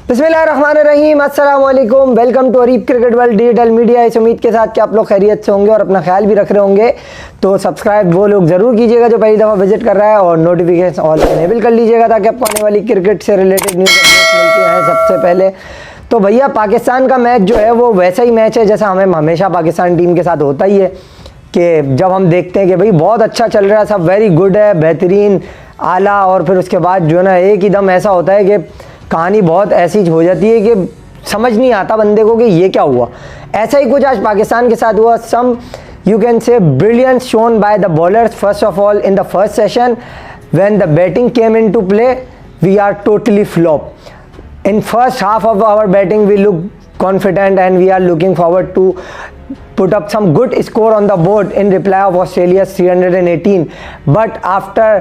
बिस्मिल्लाहिर्रहमानिर्रहीम, अस्सलाम वालेकुम। Welcome to Arib cricket world digital media. इस उम्मीद के साथ कि आप लोग खैरियत से होंगे और अपना ख्याल भी रख रहे होंगे। तो सब्सक्राइब वो लोग ज़रूर कीजिएगा जो पहली दफ़ा विजिट कर रहा है, और नोटिफिकेशन ऑल इनेबल कर लीजिएगा ताकि आपको आने वाली क्रिकेट से रिलेटेड न्यूज़ मिलती हैं सबसे पहले। तो भैया, पाकिस्तान का मैच जो है वो वैसा ही मैच है जैसा हमें हमेशा पाकिस्तान टीम के साथ होता ही है कि जब हम देखते हैं कि भाई बहुत अच्छा चल रहा है, सब वेरी गुड है, बेहतरीन, आला, और फिर उसके बाद जो है ना एक ही दम ऐसा होता है कि कहानी बहुत ऐसी हो जाती है कि समझ नहीं आता बंदे को कि ये क्या हुआ। ऐसा ही कुछ आज पाकिस्तान के साथ हुआ। Some you can say brilliance shown by the bowlers. First of all, in the first session when the batting came in to play, we are totally flop. In first half of our batting, we look confident and we are looking forward to put up some good score on the board in reply of Australia's 318. But after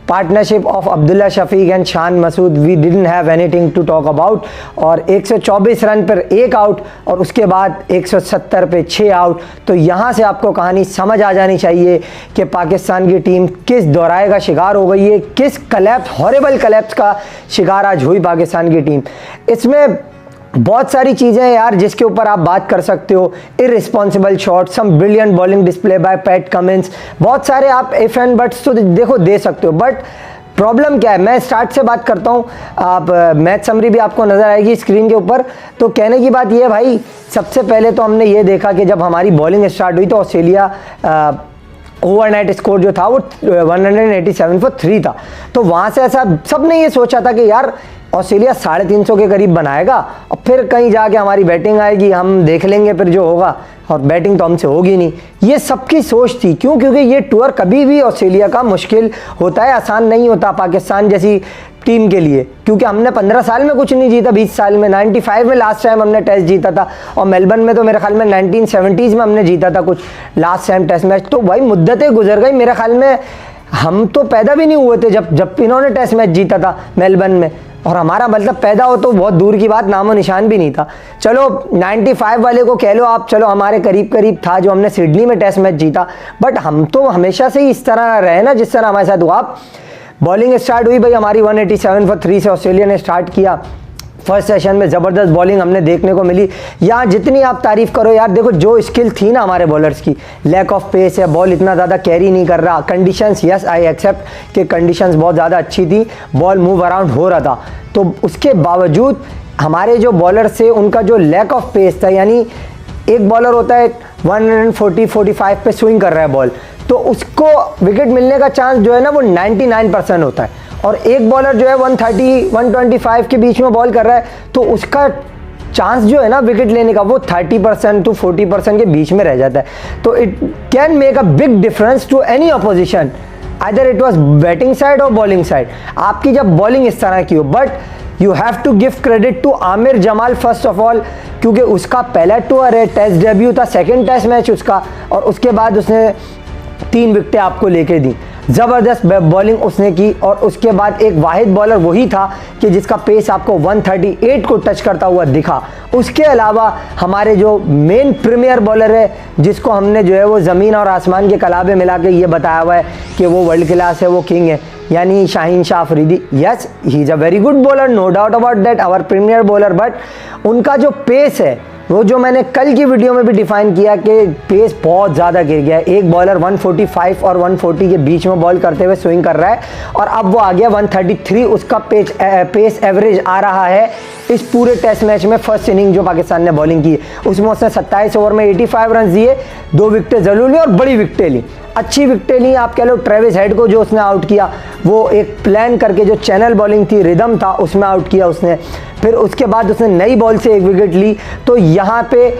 partnership of Abdullah Shafiq and Shan Masood, we didn't have anything to talk about. और 124 run पर एक out और उसके बाद 170 पे 6 out. तो यहाँ से आपको कहानी समझ आ जानी चाहिए कि पाकिस्तान की टीम किस दोहराए का शिकार हो गई है, किस कलैप्स, हॉरिबल कलैप्स का शिकार आज हुई पाकिस्तान की टीम। इसमें बहुत सारी चीज़ें हैं यार जिसके ऊपर आप बात कर सकते हो। Irresponsible shot, some brilliant bowling display by Pat Cummins, बहुत सारे आप इफ एंड बट्स तो देखो दे सकते हो। बट प्रॉब्लम क्या है, मैं स्टार्ट से बात करता हूँ। आप मैच समरी भी आपको नज़र आएगी स्क्रीन के ऊपर। तो कहने की बात ये है भाई, सबसे पहले तो हमने ये देखा कि जब हमारी बॉलिंग स्टार्ट हुई तो ऑस्ट्रेलिया ओवरनाइट स्कोर जो था वो 187 for 3 था। तो वहाँ से ऐसा सबने ये सोचा था कि यार ऑस्ट्रेलिया 350 के करीब बनाएगा और फिर कहीं जाके हमारी बैटिंग आएगी, हम देख लेंगे फिर जो होगा, और बैटिंग तो हमसे होगी नहीं। ये सबकी सोच थी। क्यों? क्योंकि ये टूर कभी भी ऑस्ट्रेलिया का मुश्किल होता है, आसान नहीं होता पाकिस्तान जैसी टीम के लिए। क्योंकि हमने 15 साल में कुछ नहीं जीता, 20 साल में, 95 में लास्ट टाइम हमने टेस्ट जीता था, और मेलबर्न में तो मेरे ख्याल में 1970s में हमने जीता था कुछ लास्ट टाइम टेस्ट मैच। तो भाई मुद्दतें गुजर गई, मेरे ख्याल में हम तो पैदा भी नहीं हुए थे जब इन्होंने टेस्ट मैच जीता था मेलबर्न में, और हमारा मतलब पैदा हो तो बहुत दूर की बात, नामो निशान भी नहीं था। चलो 95 वाले को कह लो आप, चलो हमारे करीब करीब था जो हमने सिडनी में टेस्ट मैच जीता। बट हम तो हमेशा से ही इस तरह रहे ना जिस तरह हमारे साथ हुआ। बॉलिंग स्टार्ट हुई भाई हमारी 187 for 3 से ऑस्ट्रेलिया ने स्टार्ट किया। फर्स्ट सेशन में ज़बरदस्त बॉलिंग हमने देखने को मिली। यहाँ जितनी आप तारीफ़ करो यार, देखो जो स्किल थी ना हमारे बॉलर्स की, लैक ऑफ पेस है, बॉल इतना ज़्यादा कैरी नहीं कर रहा, कंडीशंस, यस आई एक्सेप्ट कि कंडीशंस बहुत ज़्यादा अच्छी थी, बॉल मूव अराउंड हो रहा था। तो उसके बावजूद हमारे जो बॉलर थे उनका जो लैक ऑफ पेस था, यानी एक बॉलर होता है 140-45 पे स्विंग कर रहा है बॉल, तो उसको विकेट मिलने का चांस जो है ना वो 99% होता है। और एक बॉलर जो है 130-125 के बीच में बॉल कर रहा है, तो उसका चांस जो है ना विकेट लेने का वो 30% to 40% के बीच में रह जाता है। तो it can make a big difference to any opposition, either it was batting side और बॉलिंग साइड। आपकी जब बॉलिंग इस तरह की हो, but you have to give credit to Aamir Jamal first of all, क्योंकि उसका पहला टूर है, टेस्ट डेब्यू था, सेकेंड टेस्ट मैच उसका, और उसके बाद उसने 3 विकेटें आपको लेके दी। ज़बरदस्त बॉलिंग उसने की, और उसके बाद एक वाहिद बॉलर वही था कि जिसका पेस आपको 138 को टच करता हुआ दिखा। उसके अलावा हमारे जो मेन प्रीमियर बॉलर है, जिसको हमने जो है वो ज़मीन और आसमान के कलाबे मिला के ये बताया हुआ है कि वो वर्ल्ड क्लास है, वो किंग है, यानी Shaheen Shah Afridi. Yes, he is a very good bowler, no doubt about that, our premier bowler. But उनका जो पेस है वो जो मैंने कल की वीडियो में भी डिफाइन किया कि पेस बहुत ज़्यादा गिर गया है। एक बॉलर 145 और 140 के बीच में बॉल करते हुए स्विंग कर रहा है, और अब वो आ गया 133 उसका पेस एवरेज आ रहा है इस पूरे टेस्ट मैच में। फर्स्ट इनिंग जो पाकिस्तान ने बॉलिंग की उसमें उसने 27 ओवर में 85 रन दिए, 2 विकेटें जरूर ली और बड़ी विकेटें ली, अच्छी विकेटें ली। आप कह लो ट्रेविस हेड को जो उसने आउट किया, वो एक प्लान करके जो चैनल बॉलिंग थी, रिदम था, उसमें आउट किया उसने। फिर उसके बाद उसने नई बॉल से 1 विकेट ली। तो यहाँ पे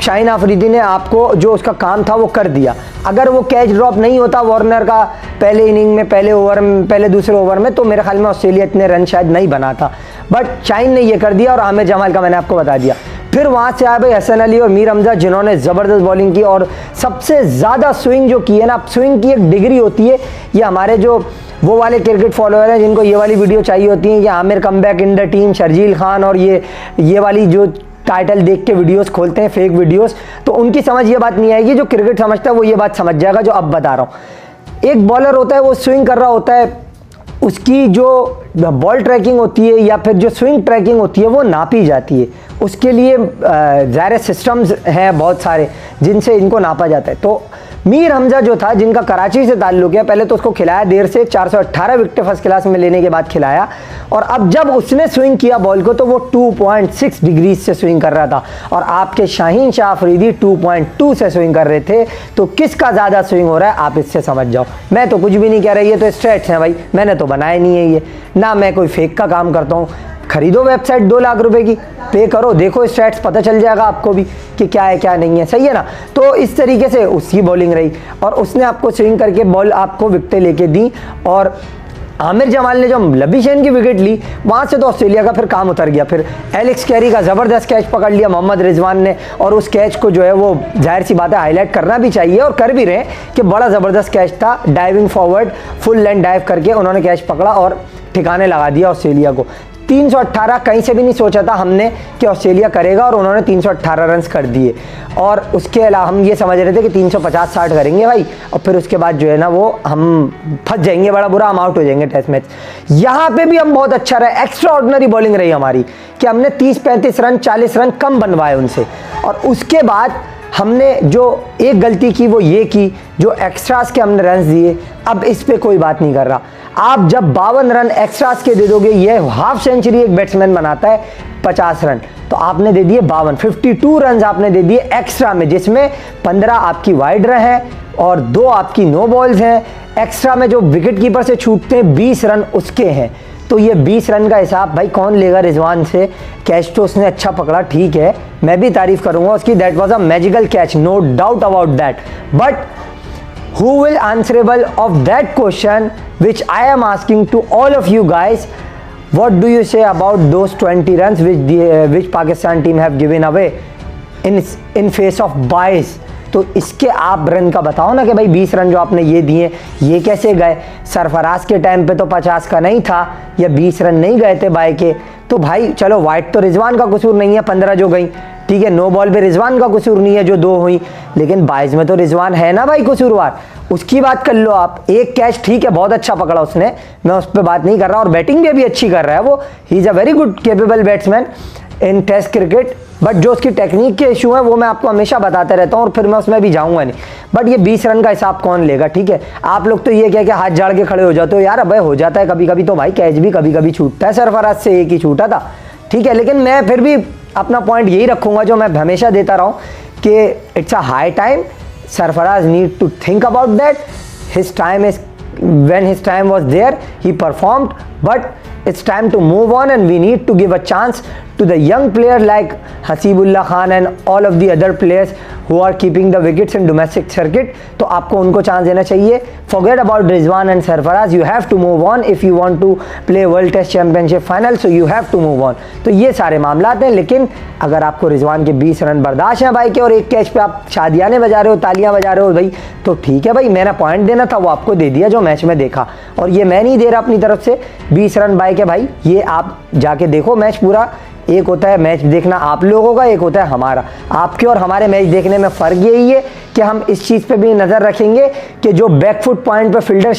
शाहीन अफरीदी ने आपको जो उसका काम था वो कर दिया। अगर वो कैच ड्रॉप नहीं होता वार्नर का पहले इनिंग में, पहले ओवर में, पहले दूसरे ओवर में, तो मेरे ख्याल में ऑस्ट्रेलिया इतने रन शायद नहीं बना था। बट शाहीन ने ये कर दिया, और आमिर जमाल का मैंने आपको बता दिया। फिर वहाँ से आए भाई हसन अली और मीर हमजा, जिन्होंने ज़बरदस्त बॉलिंग की, और सबसे ज़्यादा स्विंग जो की है ना, स्विंग की एक डिग्री होती है। ये हमारे जो वो वाले क्रिकेट फॉलोअर हैं जिनको ये वाली वीडियो चाहिए होती है, ये Aamir comeback in the team, Sharjeel Khan, और ये वाली जो टाइटल देख के वीडियोस खोलते हैं, फेक वीडियोस, तो उनकी समझ ये बात नहीं आएगी। जो क्रिकेट समझता है वो ये बात समझ जाएगा जो अब बता रहा हूँ। एक बॉलर होता है, वो स्विंग कर रहा होता है, उसकी जो बॉल ट्रैकिंग होती है या फिर जो स्विंग ट्रैकिंग होती है वो नापी जाती है। उसके लिए ज़ाहिर सिस्टम्स हैं बहुत सारे जिनसे इनको नापा जाता है। तो मीर हमजा जो था, जिनका कराची से ताल्लुक़ है, पहले तो उसको खिलाया देर से, 418 विकेट फर्स्ट क्लास में लेने के बाद खिलाया, और अब जब उसने स्विंग किया बॉल को तो वो 2.6 डिग्री से स्विंग कर रहा था, और आपके शाहीन शाह अफरीदी 2.2 से स्विंग कर रहे थे। तो किसका ज़्यादा स्विंग हो रहा है आप इससे समझ जाओ। मैं तो कुछ भी नहीं कह रही, ये तो स्ट्रेट्स हैं भाई, मैंने तो बनाए नहीं है ये, ना मैं कोई फेक का काम करता हूँ। खरीदो वेबसाइट 2 लाख रुपए की, पे करो, देखो स्टैट्स, पता चल जाएगा आपको भी कि क्या है क्या नहीं है, सही है ना। तो इस तरीके से उसकी बॉलिंग रही और उसने आपको स्विंग करके बॉल आपको विकेटें लेके दी। और आमिर जमाल ने जो लबी शेन की विकेट ली, वहाँ से तो ऑस्ट्रेलिया का फिर काम उतर गया। फिर एलेक्स कैरी का ज़बरदस्त कैच पकड़ लिया मोहम्मद रिजवान ने, और उस कैच को जो है वो जाहिर सी बात है हाईलाइट करना भी चाहिए, और कर भी रहे हैं कि बड़ा ज़बरदस्त कैच था। Diving forward full length dive करके उन्होंने कैच पकड़ा और ठिकाने लगा दिया ऑस्ट्रेलिया को। 318 कहीं से भी नहीं सोचा था हमने कि ऑस्ट्रेलिया करेगा, और उन्होंने 318 रन्स कर दिए। और उसके अलावा हम ये समझ रहे थे कि 350-60 करेंगे भाई, और फिर उसके बाद जो है ना वो हम फंस जाएंगे, बड़ा बुरा, हम आउट हो जाएंगे टेस्ट मैच। यहाँ पे भी हम बहुत अच्छा रहे, एक्स्ट्रा ऑर्डिनरी बॉलिंग रही हमारी कि हमने 30-35 रन 40 रन कम बनवाए उनसे। और उसके बाद हमने जो एक गलती की वो ये की, जो एक्स्ट्रास के हमने रन दिए। अब इस पे कोई बात नहीं कर रहा। आप जब 52 रन एक्स्ट्रास के दे दोगे, ये हाफ सेंचुरी एक बैट्समैन बनाता है 50 रन, तो आपने दे दिए 52 रन आपने दे दिए एक्स्ट्रा में, जिसमें 15 आपकी वाइड रहे और 2 आपकी नो बॉल्स हैं। एक्स्ट्रा में जो विकेट कीपर से छूटते हैं 20 रन उसके हैं। तो ये 20 रन का हिसाब भाई कौन लेगा रिजवान से। कैच तो उसने अच्छा पकड़ा, ठीक है, मैं भी तारीफ करूंगा उसकी, that was a magical catch, no doubt about that. But who will answerable of that question which I am asking to all of you guys? What do you say about those 20 runs which Pakistan team have given away in face of 22? तो इसके आप run का बताओ ना कि भाई 20 run जो आपने ये दिए ये कैसे गए। सरफराज के टाइम पे तो 50 का नहीं था, या 20 रन नहीं गए थे बाय के। तो भाई चलो वाइट तो रिजवान का कसूर नहीं है 15 जो गई, ठीक है, नो बॉल पे रिजवान का कसूर नहीं है जो 2 हुई, लेकिन 22 में तो रिजवान है ना भाई कसूरवार, उसकी बात कर लो आप। एक कैच ठीक है बहुत अच्छा पकड़ा उसने, मैं उस पर बात नहीं कर रहा, और बैटिंग भी अभी अच्छी कर रहा है वो, he is a very good capable batsman in test cricket. But जो उसकी टेक्निक के इशू है वो मैं आपको हमेशा बताते रहता हूँ, और फिर मैं उसमें भी जाऊँगा नहीं। बट ये 20 रन का हिसाब कौन लेगा, ठीक है। आप लोग तो ये कह के हाथ झाड़ के खड़े हो जाते हो, यार अब हो जाता है कभी कभी, तो भाई कैच भी कभी कभी छूटता है, सरफराज से एक ही छूटा था, ठीक है। लेकिन मैं फिर भी अपना पॉइंट यही रखूँगा जो मैं हमेशा देता रहा हूँ कि it's a high time, Sarfaraz need to think about that, his time is when his time was there he performed, but it's time to move on and we need to give a chance to the young player like Hasibullah Khan and all of the other players who are keeping the wickets in domestic circuit. तो आपको उनको chance देना चाहिए। Forget about Rizwan and Sarfaraz, you have to move on if you want to play World Test Championship final, so you have to move on. तो ये सारे मामलात हैं। लेकिन अगर आपको रिजवान के 20 रन बर्दाश्त हैं भाई के, और एक कैच पे आप शादियाने बजा रहे हो, तालियां बजा रहे हो भाई, तो ठीक है भाई, मैंने पॉइंट देना था वो आपको दे दिया जो मैच में देखा, और ये मैं नहीं दे रहा अपनी तरफ से 20 रन बाय के भाई, ये आप जाके देखो मैच पूरा। एक होता है मैच देखना आप लोगों का, एक होता है हमारा। आपके और हमारे मैच देखने में फ़र्क यही है कि हम इस चीज़ पे भी नज़र रखेंगे कि जो बैकफुट पॉइंट पे फील्डर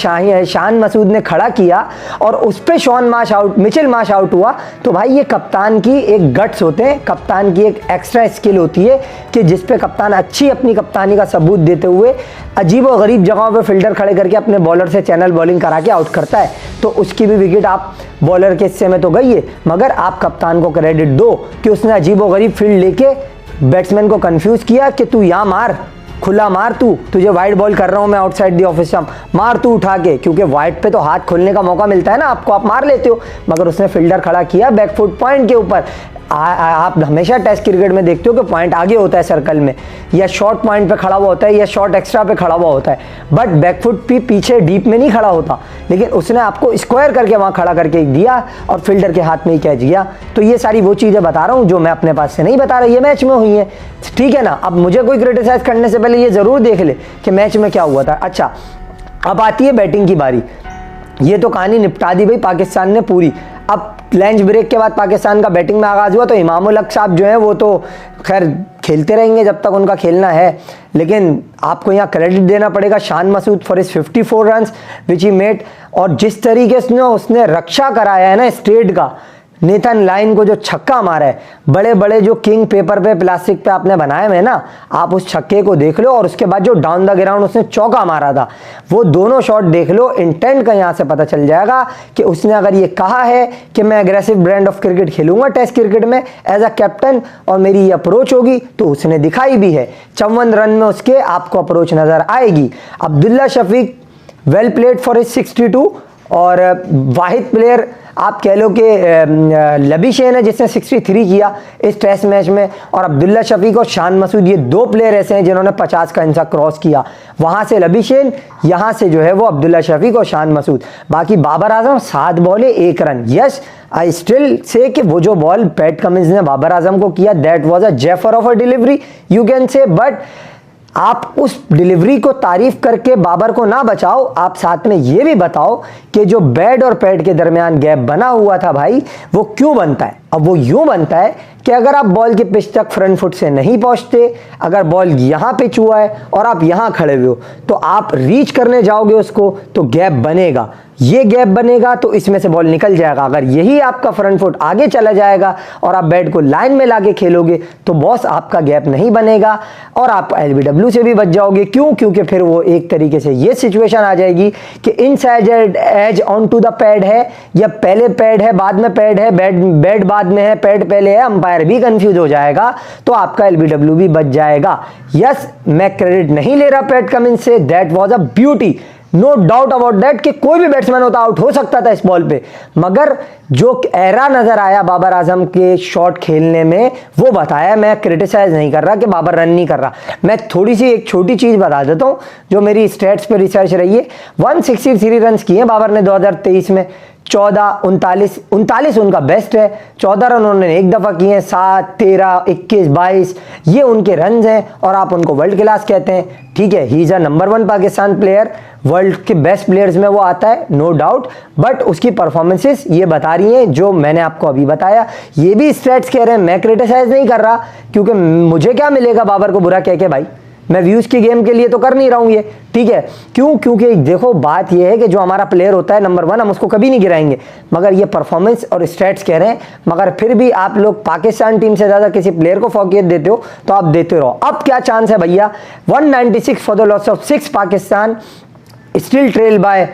शान मसूद ने खड़ा किया और उस पर मिचेल मार्श आउट हुआ, तो भाई ये कप्तान की एक गट्स होते हैं, कप्तान की एक एक्स्ट्रा स्किल होती है कि जिस पे कप्तान अच्छी अपनी कप्तानी का सबूत देते हुए अजीब और गरीब जगहों पे फील्डर खड़े करके अपने बॉलर से चैनल बॉलिंग करा के आउट करता है। तो उसकी भी विकेट आप बॉलर के हिस्से में तो गई है, मगर आप कप्तान को क्रेडिट दो कि उसने अजीब और गरीब फील्ड लेके बैट्समैन को कंफ्यूज किया कि तू यहाँ मार, खुला मार, तुझे वाइड बॉल कर रहा हूँ मैं आउटसाइड दी ऑफ स्टंप, मार तू उठा के, क्योंकि वाइड पे तो हाथ खोलने का मौका मिलता है ना आपको, आप मार लेते हो, मगर उसने फील्डर खड़ा किया बैकफुट पॉइंट के ऊपर। आप हमेशा टेस्ट क्रिकेट में देखते हो कि पॉइंट आगे होता है सर्कल में, या शॉर्ट पॉइंट पे खड़ा हुआ होता है, या शॉर्ट एक्स्ट्रा पे खड़ा हुआ होता है, बट बैकफुट भी पीछे डीप में नहीं खड़ा होता, लेकिन उसने आपको स्क्वायर करके वहाँ खड़ा करके दिया और फील्डर के हाथ में ही कैच गया। तो ये सारी वो चीज़ें बता रहा हूँ जो मैं अपने पास से नहीं बता रहा, ये मैच में हुई है, ठीक है ना। अब मुझे कोई क्रिटिसाइज करने से पहले ये ज़रूर देख ले कि मैच में क्या हुआ था। अच्छा, अब आती है बैटिंग की बारी। ये तो कहानी निपटा दी भाई पाकिस्तान ने पूरी। अब लंच ब्रेक के बाद पाकिस्तान का बैटिंग में आगाज़ हुआ, तो इमामुल हक साहब जो है वो तो खैर खेलते रहेंगे जब तक उनका खेलना है, लेकिन आपको यहाँ क्रेडिट देना पड़ेगा Shan Masood for his 54 runs which he made. और जिस तरीके से उसने रक्षा कराया है ना स्टेट का, नेथन लाइन को जो छक्का मारा है, बड़े बड़े जो किंग पेपर पे प्लास्टिक पे आपने बनाए हुए ना, आप उस छक्के को देख लो और उसके बाद जो डाउन द ग्राउंड उसने चौका मारा था, वो दोनों शॉट देख लो। इंटेंट का यहाँ से पता चल जाएगा कि उसने अगर ये कहा है कि मैं एग्रेसिव ब्रांड ऑफ क्रिकेट खेलूंगा टेस्ट क्रिकेट में एज अ कैप्टन और मेरी ये अप्रोच होगी, तो उसने दिखाई भी है। 54 रन में उसके आपको अप्रोच नजर आएगी। Abdullah Shafique well played for his 62 और वाहिद प्लेयर आप कह लो कि लबीशेन है जिसने 63 किया इस टेस्ट मैच में, और अब्दुल्ला शफीक और शान मसूद ये दो प्लेयर ऐसे हैं जिन्होंने 50 का इंसा क्रॉस किया। वहां से लबीशेन, यहां से जो है वो अब्दुल्ला शफीक और शान मसूद। बाकी बाबर आजम 7 बॉले 1 run. Yes, I still say कि वो जो बॉल पैट कमिंस ने बाबर आजम को किया, that was a jaffa of a delivery you can say, but आप उस डिलीवरी को तारीफ करके बाबर को ना बचाओ, आप साथ में ये भी बताओ कि जो बैड और पैड के दरमियान गैप बना हुआ था भाई, वो क्यों बनता है। अब वो यूं बनता है कि अगर आप बॉल के पिच तक फ्रंट फुट से नहीं पहुंचते, अगर बॉल यहां पिच हुआ है और आप यहां खड़े हुए हो, तो आप रीच करने जाओगे उसको तो गैप बनेगा, ये गैप बनेगा तो इसमें से बॉल निकल जाएगा। अगर यही आपका फ्रंट फुट आगे चला जाएगा और आप बैट को लाइन में लाके खेलोगे तो बॉस आपका गैप नहीं बनेगा और आप एलबीडब्ल्यू से भी बच जाओगे। क्यों? क्योंकि फिर वो एक तरीके से ये सिचुएशन आ जाएगी कि inside edge on to the pad है या पहले पैड है बाद में पैड है, बैट बाद में है पैड पहले है, अंपायर भी कंफ्यूज हो जाएगा तो आपका एलबीडब्ल्यू भी बच जाएगा। यस, मैं क्रेडिट नहीं ले रहा पैट कमिंस से, that was a beauty, no doubt about that कि कोई भी बैट्समैन होता आउट हो सकता था इस बॉल पे, मगर जो एरा नजर आया बाबर आजम के शॉट खेलने में वो बताया। मैं क्रिटिसाइज नहीं कर रहा कि बाबर रन नहीं कर रहा, मैं थोड़ी सी एक छोटी चीज बता देता हूं जो मेरी स्टैट्स पे रिसर्च रही है। 163 रन किए बाबर ने 2023 में, 14, 39 उनका बेस्ट है, 14 रन उन्होंने एक दफा किए हैं, 7, 13, 21, 22 ये उनके रन हैं और आप उनको वर्ल्ड क्लास कहते हैं। ठीक है, he is a number 1 Pakistan player, world के बेस्ट प्लेयर्स में वो आता है, नो डाउट, बट उसकी परफॉर्मेंसेस ये बता रही हैं जो मैंने आपको अभी बताया। ये भी स्टैट्स कह रहे हैं, मैं क्रिटिसाइज नहीं कर रहा क्योंकि मुझे क्या मिलेगा बाबर को बुरा कह के भाई, मैं व्यूज की गेम के लिए तो कर नहीं रहा हूं ये। ठीक है, क्यों? क्योंकि देखो बात ये है कि जो हमारा प्लेयर होता है नंबर 1 हम उसको कभी नहीं गिराएंगे, मगर ये परफॉर्मेंस और स्टैट्स कह रहे हैं। मगर फिर भी आप लोग पाकिस्तान टीम से ज्यादा किसी प्लेयर को फौकियत देते हो तो आप देते रहो। अब क्या चांस है भैया, 196 for the loss of 6, Pakistan still trail by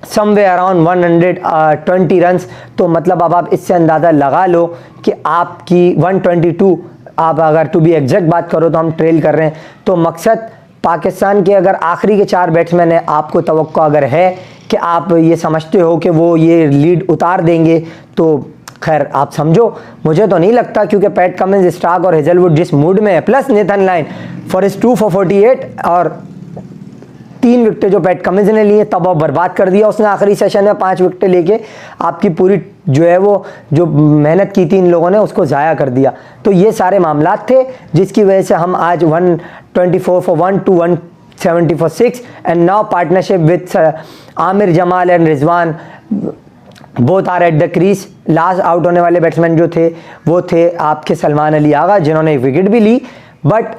somewhere around 120 runs. तो मतलब अब आप इससे अंदाजा लगा लो कि आपकी 122, आप अगर टू बी एग्जैक्ट बात करो तो हम ट्रेल कर रहे हैं। तो मकसद पाकिस्तान के अगर आखिरी के 4 बैट्समैन है, आपको तवक्को अगर है कि आप ये समझते हो कि वो ये लीड उतार देंगे तो खैर आप समझो, मुझे तो नहीं लगता क्योंकि पैट कमिंस, स्टार्क और हेजलवुड जिस मूड में है, plus Nathan line for his 2 for 48 और 3 विकेटें जो पैट कमिंस ने लिए तब अब बर्बाद कर दिया उसने आखिरी सेशन में 5 विकेटें लेके, आपकी पूरी जो है वो जो मेहनत की थी इन लोगों ने उसको ज़ाया कर दिया। तो ये सारे मामलात थे जिसकी वजह से हम आज 124 for 1 to 170 for 6 and now partnership with Aamir Jamal and Rizwan both are at the crease. Last out होने वाले बैट्समैन जो थे वो थे आपके सलमान अली आगा जिन्होंने एक विकेट भी ली, बट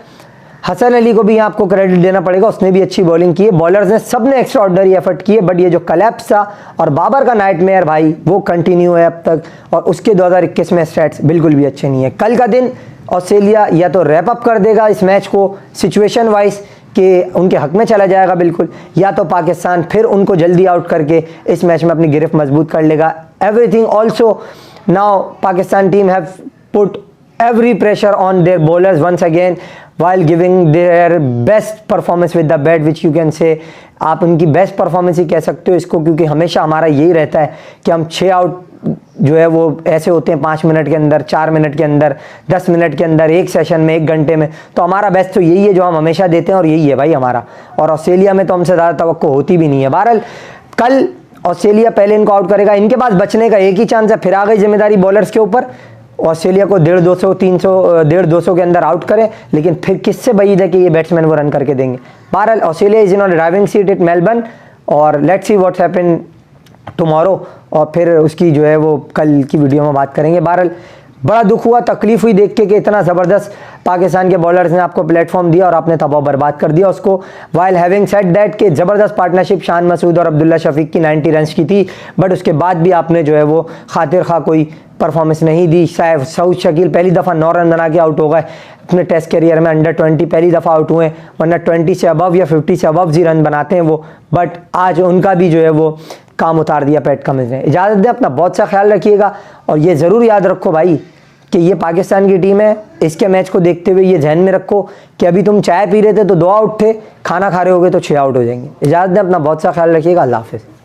हसन अली को भी आपको क्रेडिट देना पड़ेगा, उसने भी अच्छी बॉलिंग की है। बॉलर्स ने सबने एक्स्ट्रा ऑर्डिनरी एफर्ट किए, बट ये जो कलेप्स था और बाबर का नाइटमेयर भाई वो कंटिन्यू है अब तक, और उसके 2021 में स्टैट्स बिल्कुल भी अच्छे नहीं है। कल का दिन ऑस्ट्रेलिया या तो रैप अप कर देगा इस मैच को सिचुएशन वाइज कि उनके हक में चला जाएगा बिल्कुल, या तो पाकिस्तान फिर उनको जल्दी आउट करके इस मैच में अपनी गिरफ्त मजबूत कर लेगा। Everything also now Pakistan team have put every pressure on their bowlers once again while giving their best performance with the bat, which you can say आप उनकी बेस्ट परफॉर्मेंस ही कह सकते हो इसको, क्योंकि हमेशा हमारा यही रहता है कि हम 6 आउट जो है वो ऐसे होते हैं 5 मिनट के अंदर, 4 मिनट के अंदर, 10 मिनट के अंदर, एक सेशन में, 1 घंटे में। तो हमारा बेस्ट तो यही है जो हम हमेशा देते हैं और यही है भाई हमारा, और ऑस्ट्रेलिया में तो हमसे ज़्यादा तवक्को होती भी नहीं है। बहरहाल कल ऑस्ट्रेलिया पहले इनको आउट करेगा, इनके पास बचने का एक ही चांस है, फिर आ गई जिम्मेदारी बॉलर्स के ऊपर। ऑस्ट्रेलिया को 150, 300, 150 के अंदर आउट करें, लेकिन फिर किससे उम्मीद है कि ये बैट्समैन वो रन करके देंगे। बहरहाल Australia is in on driving seat at Melbourne, और let's see what's happen tomorrow, और फिर उसकी जो है वो कल की वीडियो में बात करेंगे। बहरहाल बड़ा दुख हुआ, तकलीफ हुई देख के कि इतना ज़बरदस्त पाकिस्तान के बॉलर्स ने आपको प्लेटफॉर्म दिया और आपने तबाह बर्बाद कर दिया उसको। वाइल हैविंग सेड दैट कि ज़बरदस्त पार्टनरशिप शान मसूद और अब्दुल्ला शफीक की 90 रन्स की थी, बट उसके बाद भी आपने जो है वो खातिर खा कोई परफॉर्मेंस नहीं दी। सऊद शकील पहली दफ़ा 9 रन बना के आउट हो गए अपने टेस्ट करियर में, अंडर 20 पहली दफ़ा आउट हुए, वरना 20 से अबव या 50 से अबव ही रन बनाते हैं वो, बट आज उनका भी जो है वो काम उतार दिया पैट कमिंस ने। इजाज़त दें, अपना बहुत सा ख्याल रखिएगा और ये ज़रूर याद रखो भाई कि ये पाकिस्तान की टीम है, इसके मैच को देखते हुए ये ध्यान में रखो कि अभी तुम चाय पी रहे थे तो 2 आउट थे, खाना खा रहे होगे तो 6 आउट हो जाएंगे। इजाज़त दें, अपना बहुत सा ख्याल रखिएगा। अल्लाह हाफ़िज़।